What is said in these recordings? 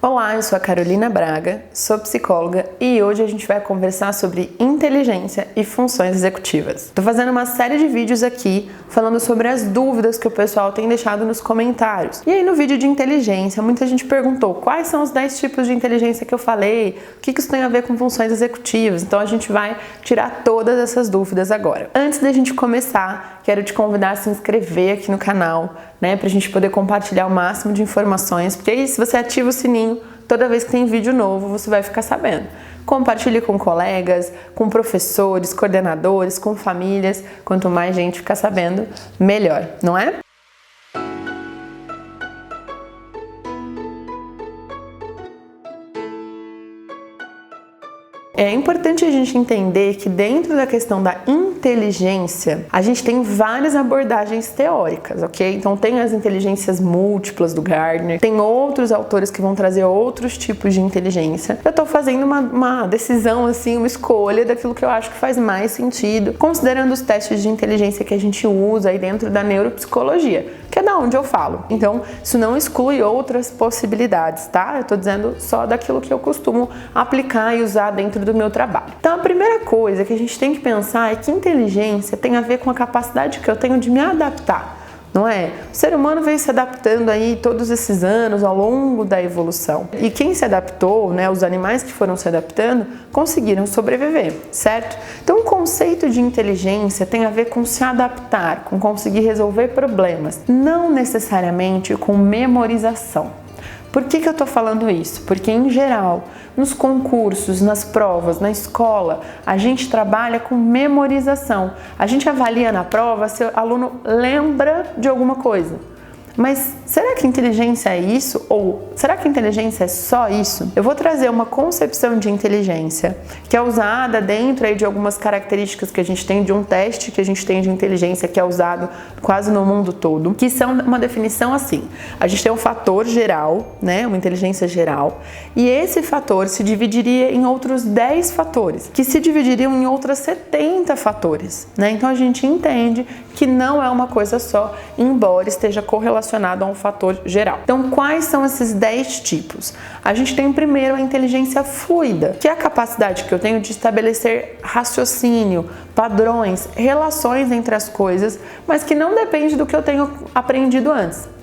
Olá, eu sou a Carolina Braga, sou psicóloga e hoje a gente vai conversar sobre inteligência e funções executivas. Tô fazendo uma série de vídeos aqui falando sobre as dúvidas que o pessoal tem deixado nos comentários. E aí no vídeo de inteligência, muita gente perguntou quais são os 10 tipos de inteligência que eu falei, o que isso tem a ver com funções executivas. Então a gente vai tirar todas essas dúvidas agora. Antes da gente começar, quero te convidar a se inscrever aqui no canal, pra gente poder compartilhar o máximo de informações, porque aí se você ativa o sininho, toda vez que tem vídeo novo, você vai ficar sabendo. Compartilhe com colegas, com professores, coordenadores, com famílias. Quanto mais gente ficar sabendo, melhor, não é? É importante a gente entender que dentro da questão da inteligência, a gente tem várias abordagens teóricas, ok? Então tem as inteligências múltiplas do Gardner, tem outros autores que vão trazer outros tipos de inteligência. Eu tô fazendo uma decisão, assim, uma escolha daquilo que eu acho que faz mais sentido, considerando os testes de inteligência que a gente usa aí dentro da neuropsicologia, que é da onde eu falo. Então, isso não exclui outras possibilidades, tá? Eu tô dizendo só daquilo que eu costumo aplicar e usar dentro do meu trabalho. Então, a primeira coisa que a gente tem que pensar é que inteligência tem a ver com a capacidade que eu tenho de me adaptar, não é? O ser humano veio se adaptando aí todos esses anos ao longo da evolução. E quem se adaptou, os animais que foram se adaptando, conseguiram sobreviver, certo? Então, o conceito de inteligência tem a ver com se adaptar, com conseguir resolver problemas, não necessariamente com memorização. Por que eu tô falando isso? Porque, em geral, nos concursos, nas provas, na escola, a gente trabalha com memorização. A gente avalia na prova se o aluno lembra de alguma coisa. Mas será que inteligência é isso? Ou será que inteligência é só isso? Eu vou trazer uma concepção de inteligência que é usada dentro aí de algumas características que a gente tem de um teste que a gente tem de inteligência que é usado quase no mundo todo, que são uma definição assim. A gente tem um fator geral, uma inteligência geral, e esse fator se dividiria em outros 10 fatores, que se dividiriam em outras 70 fatores, Então a gente entende que não é uma coisa só, embora esteja correlacionado a um fator geral. Então, quais são esses 10 tipos? A gente tem primeiro a inteligência fluida, que é a capacidade que eu tenho de estabelecer raciocínio, padrões, relações entre as coisas, mas que não depende do que eu tenho aprendido antes.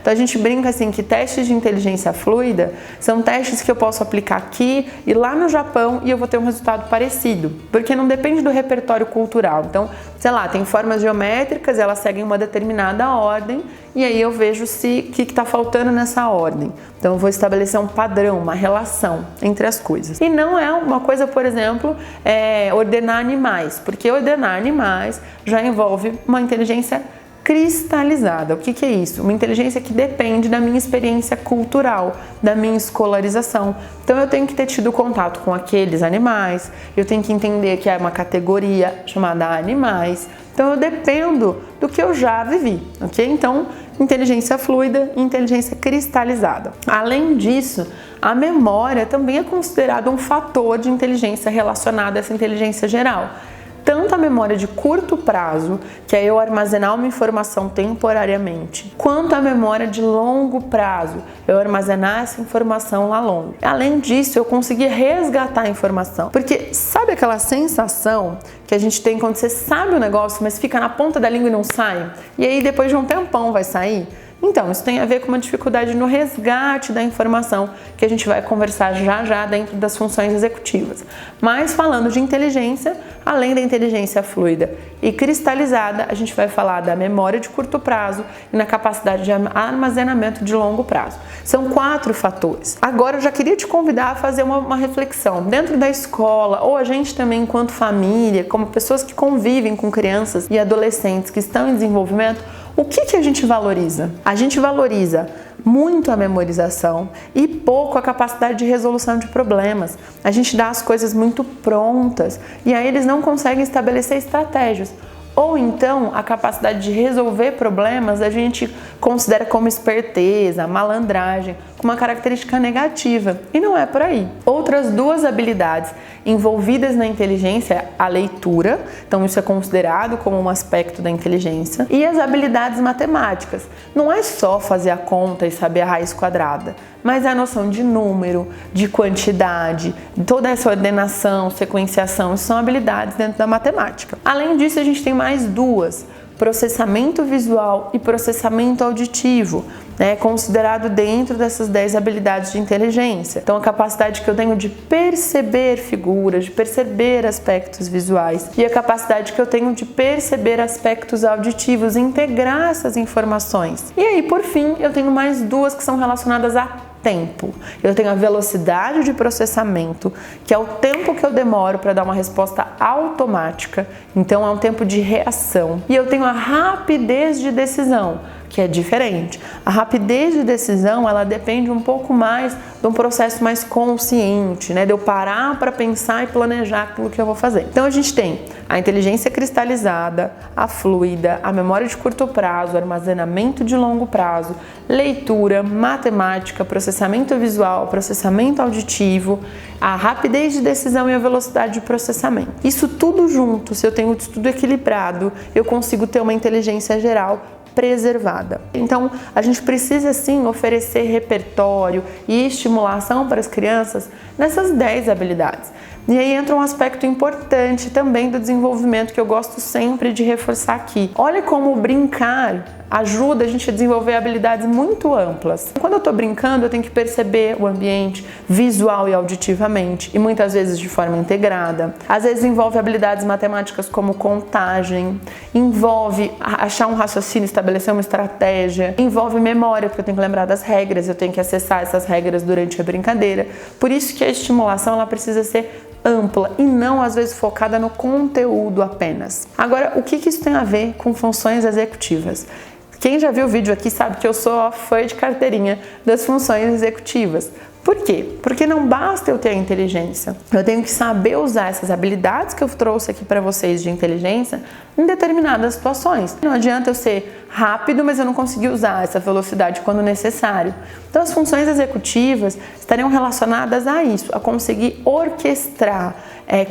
Então a gente brinca assim que testes de inteligência fluida são testes que eu posso aplicar aqui e lá no Japão e eu vou ter um resultado parecido, porque não depende do repertório cultural. Então, sei lá, tem formas geométricas, elas seguem uma determinada ordem e aí eu vejo o que está faltando nessa ordem. Então eu vou estabelecer um padrão, uma relação entre as coisas. E não é uma coisa, por exemplo, ordenar animais, porque ordenar animais já envolve uma inteligência cristalizada. O que é isso? Uma inteligência que depende da minha experiência cultural, da minha escolarização. Então eu tenho que ter tido contato com aqueles animais, eu tenho que entender que é uma categoria chamada animais. Então eu dependo do que eu já vivi, ok? Então, inteligência fluida e inteligência cristalizada. Além disso, a memória também é considerada um fator de inteligência relacionado a essa inteligência geral. Tanto a memória de curto prazo, que é eu armazenar uma informação temporariamente, quanto a memória de longo prazo, eu armazenar essa informação lá longe. Além disso, eu conseguir resgatar a informação. Porque sabe aquela sensação que a gente tem quando você sabe o negócio, mas fica na ponta da língua e não sai? E aí depois de um tempão vai sair? Então, isso tem a ver com uma dificuldade no resgate da informação, que a gente vai conversar já dentro das funções executivas. Mas falando de inteligência, além da inteligência fluida e cristalizada, a gente vai falar da memória de curto prazo e na capacidade de armazenamento de longo prazo. São 4 fatores. Agora, eu já queria te convidar a fazer uma reflexão. Dentro da escola, ou a gente também enquanto família, como pessoas que convivem com crianças e adolescentes que estão em desenvolvimento, o que a gente valoriza? A gente valoriza muito a memorização e pouco a capacidade de resolução de problemas. A gente dá as coisas muito prontas e aí eles não conseguem estabelecer estratégias. Ou então, a capacidade de resolver problemas a gente considera como esperteza, malandragem, com uma característica negativa. E não é por aí. Outras duas habilidades envolvidas na inteligência, a leitura, então isso é considerado como um aspecto da inteligência, e as habilidades matemáticas. Não é só fazer a conta e saber a raiz quadrada, mas é a noção de número, de quantidade, toda essa ordenação, sequenciação, isso são habilidades dentro da matemática. Além disso, a gente tem mais duas: processamento visual e processamento auditivo, considerado dentro dessas 10 habilidades de inteligência. Então, a capacidade que eu tenho de perceber figuras, de perceber aspectos visuais, e a capacidade que eu tenho de perceber aspectos auditivos, integrar essas informações. E aí, por fim, eu tenho mais duas que são relacionadas a tempo. Eu tenho a velocidade de processamento, que é o tempo que eu demoro para dar uma resposta automática, então é um tempo de reação. E eu tenho a rapidez de decisão, que é diferente. A rapidez de decisão, ela depende um pouco mais de um processo mais consciente, de eu parar para pensar e planejar aquilo que eu vou fazer. Então a gente tem a inteligência cristalizada, a fluida, a memória de curto prazo, armazenamento de longo prazo, leitura, matemática, processamento visual, processamento auditivo, a rapidez de decisão e a velocidade de processamento. Isso tudo junto, se eu tenho isso tudo equilibrado, eu consigo ter uma inteligência geral preservada. Então, a gente precisa sim oferecer repertório e estimulação para as crianças nessas 10 habilidades. E aí entra um aspecto importante também do desenvolvimento que eu gosto sempre de reforçar aqui. Olha como brincar ajuda a gente a desenvolver habilidades muito amplas. Quando eu estou brincando, eu tenho que perceber o ambiente visual e auditivamente, e muitas vezes de forma integrada. Às vezes envolve habilidades matemáticas como contagem, envolve achar um raciocínio, estabelecer uma estratégia, envolve memória, porque eu tenho que lembrar das regras, eu tenho que acessar essas regras durante a brincadeira. Por isso que a estimulação ela precisa ser ampla e não às vezes focada no conteúdo apenas. Agora, o que isso tem a ver com funções executivas? Quem já viu o vídeo aqui sabe que eu sou fã de carteirinha das funções executivas. Por quê? Porque não basta eu ter a inteligência, eu tenho que saber usar essas habilidades que eu trouxe aqui para vocês de inteligência em determinadas situações. Não adianta eu ser rápido, mas eu não conseguir usar essa velocidade quando necessário. Então as funções executivas estariam relacionadas a isso, a conseguir orquestrar,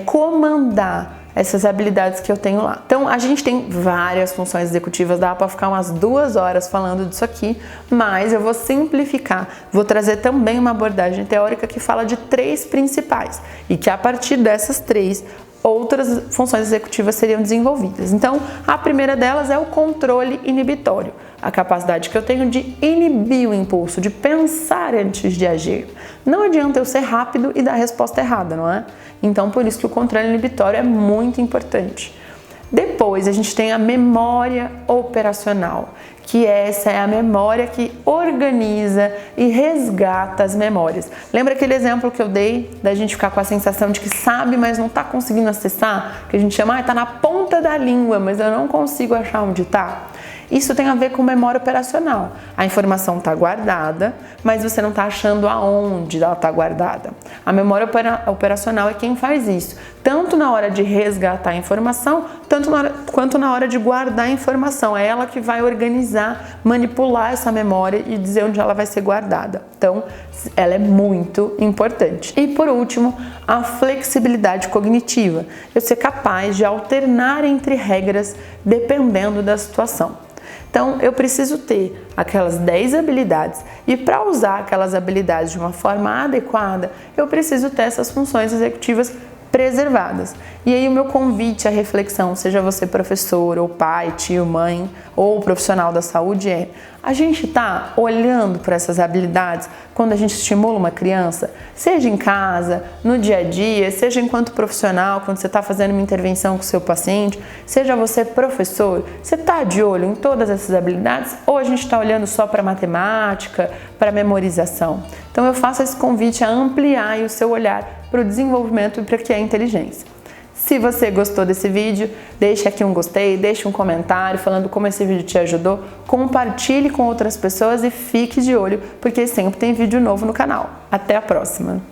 comandar essas habilidades que eu tenho lá. Então, a gente tem várias funções executivas, dá para ficar umas 2 horas falando disso aqui, mas eu vou simplificar. Vou trazer também uma abordagem teórica que fala de 3 principais e que a partir dessas 3, outras funções executivas seriam desenvolvidas. Então, a primeira delas é o controle inibitório, a capacidade que eu tenho de inibir o impulso, de pensar antes de agir. Não adianta eu ser rápido e dar a resposta errada, não é? Então, por isso que o controle inibitório é muito importante. Depois, a gente tem a memória operacional, que essa é a memória que organiza e resgata as memórias. Lembra aquele exemplo que eu dei da gente ficar com a sensação de que sabe, mas não está conseguindo acessar? Que a gente chama, está na ponta da língua, mas eu não consigo achar onde está. Isso tem a ver com memória operacional. A informação está guardada, mas você não está achando aonde ela está guardada. A memória operacional é quem faz isso, tanto na hora de resgatar a informação, quanto na hora de guardar a informação. É ela que vai organizar, manipular essa memória e dizer onde ela vai ser guardada. Então, ela é muito importante. E por último, a flexibilidade cognitiva. Eu ser capaz de alternar entre regras dependendo da situação. Então, eu preciso ter aquelas 10 habilidades e para usar aquelas habilidades de uma forma adequada, eu preciso ter essas funções executivas preservadas. E aí o meu convite à reflexão, seja você professor, ou pai, tio, mãe, ou profissional da saúde, a gente está olhando para essas habilidades quando a gente estimula uma criança, seja em casa, no dia a dia, seja enquanto profissional, quando você está fazendo uma intervenção com o seu paciente, seja você professor, você está de olho em todas essas habilidades ou a gente está olhando só para matemática, para memorização? Então eu faço esse convite a ampliar o seu olhar para o desenvolvimento e para o que é inteligência. Se você gostou desse vídeo, deixe aqui um gostei, deixe um comentário falando como esse vídeo te ajudou, compartilhe com outras pessoas e fique de olho, porque sempre tem vídeo novo no canal. Até a próxima!